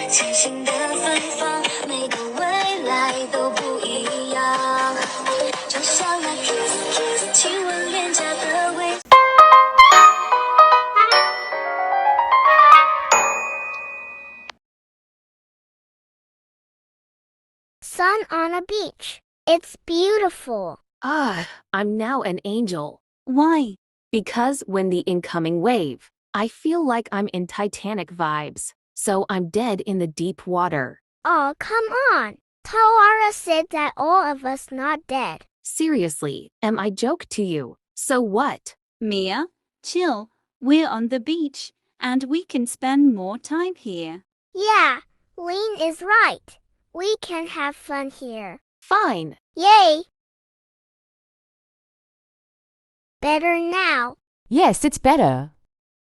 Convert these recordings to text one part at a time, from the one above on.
清醒的芬芳，每个未来都不一样。就像那 kiss kiss 亲吻脸颊的味。Sun on a beach. It's beautiful. Ah, I'm now an angel. Why? Because when the incoming wave, I feel like I'm in Titanic vibes, so I'm dead in the deep water. Oh, come on. Tawara said that all of us not dead. Seriously, am I joke to you? So what? Mia, chill. We're on the beach, and we can spend more time here. Yeah, Leen is right. We can have fun here. Fine. Yay! Better now. Yes, it's better.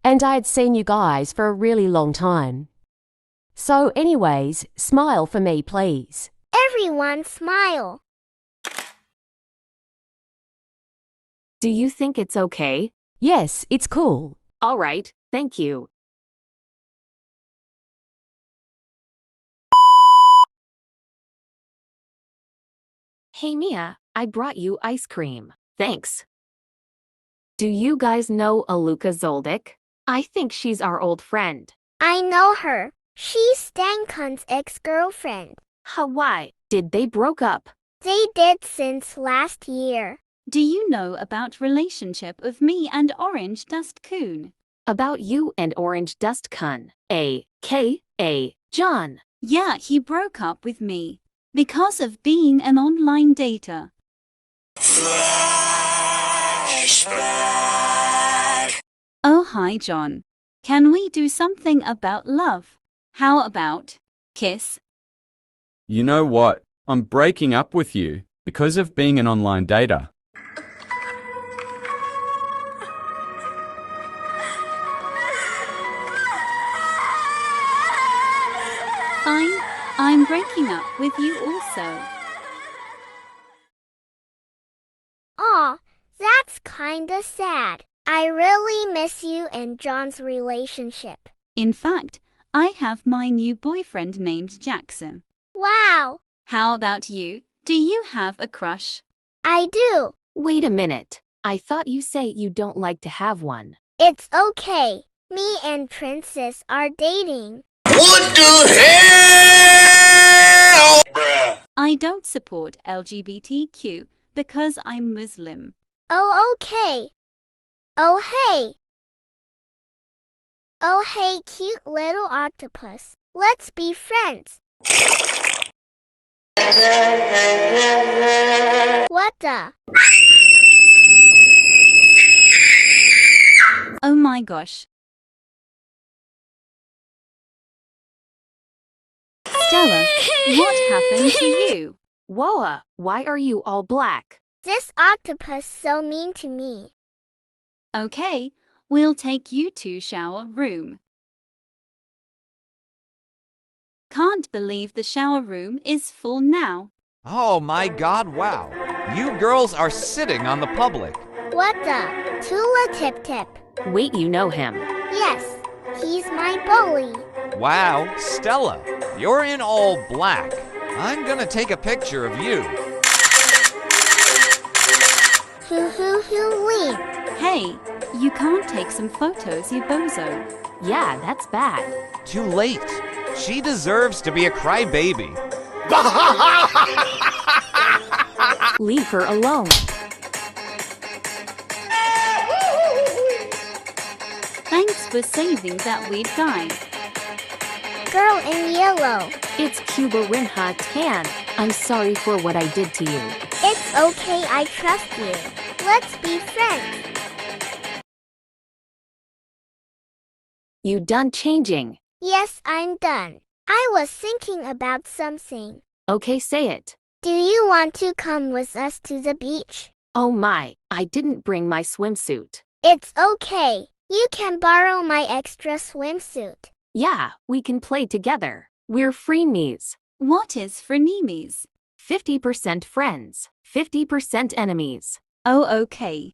And I had seen you guys for a really long time. So anyways, smile for me, please. Everyone smile. Do you think it's okay? Yes, it's cool. All right, thank you. Hey Mia, I brought you ice cream. Thanks. Do you guys know ALLÜKA ZOLDYCK? I think she's our old friend. I know her. She's Stan Kun's ex-girlfriend. Why? Did they broke up? They did since last year. Do you know about relationship of me and Orange Dust Kun? About you and Orange Dust Kun, a.k.a. John. Yeah, he broke up with me because of being an online dater. Flashback. Oh, hi, John. Can we do something about love? How about kiss? You know what? I'm breaking up with you because of being an online dater. Fine, I'm breaking up with you also. Aw, that's kinda sad. I really miss you and John's relationship. In fact, I have my new boyfriend named Jackson. Wow, How about you? Do you have a crush? I do. Wait a minute. I thought you say you don't like to have one. It's okay. Me and Princess are dating. What the hell? Bruh. I don't support LGBTQ because I'm Muslim. Oh, okay. Oh, hey. Oh, hey, cute little octopus. Let's be friends. What the? Oh my gosh. Stella, what happened to you? Whoa, why are you all black? This octopus so mean to me. Okay, we'll take you to shower room. Can't believe the shower room is full now. Oh my god, wow. You girls are sitting on the public. What the? Tulitiptip. Wait, you know him. Yes, he's my bully. Wow, Stella, you're in all black. I'm gonna take a picture of you. Leen. Hey, you can't take some photos, you bozo. Yeah, that's bad. Too late. She deserves to be a crybaby. Leave her alone. Thanks for saving that weird guy. Girl in yellow. It's Cubeyrinha-Tan. I'm sorry for what I did to you. It's okay, I trust you. Let's be friends. You done changing? Yes, I'm done. I was thinking about something. Okay, say it. Do you want to come with us to the beach? Oh my, I didn't bring my swimsuit. It's okay. You can borrow my extra swimsuit. Yeah, we can play together. We're frenemies. What is frenemies? 50% friends, 50% enemies. Oh, okay.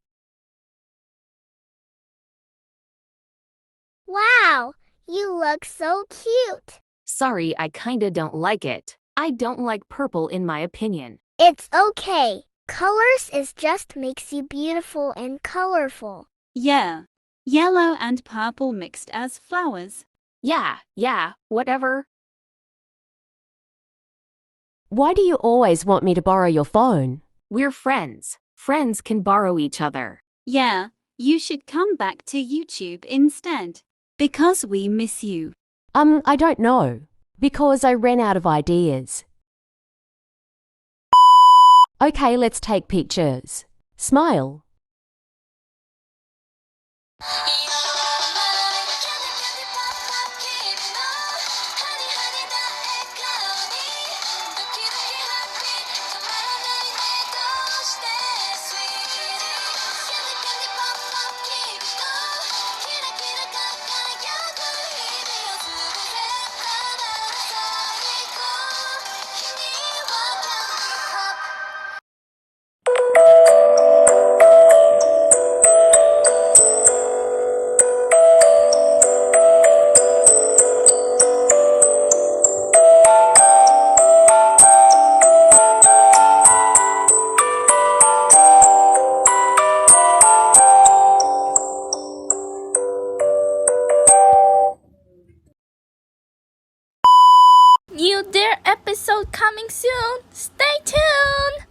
Wow, you look so cute. Sorry, I kinda don't like it. I don't like purple in my opinion. It's okay. Colors is just makes you beautiful and colorful. Yeah. Yellow and purple mixed as flowers. Yeah, whatever. Why do you always want me to borrow your phone? We're friends. Friends can borrow each other. Yeah, you should come back to YouTube instead. Because we miss you. I don't know. Because I ran out of ideas. Okay, let's take pictures. Smile. New Dare episode coming soon. Stay tuned!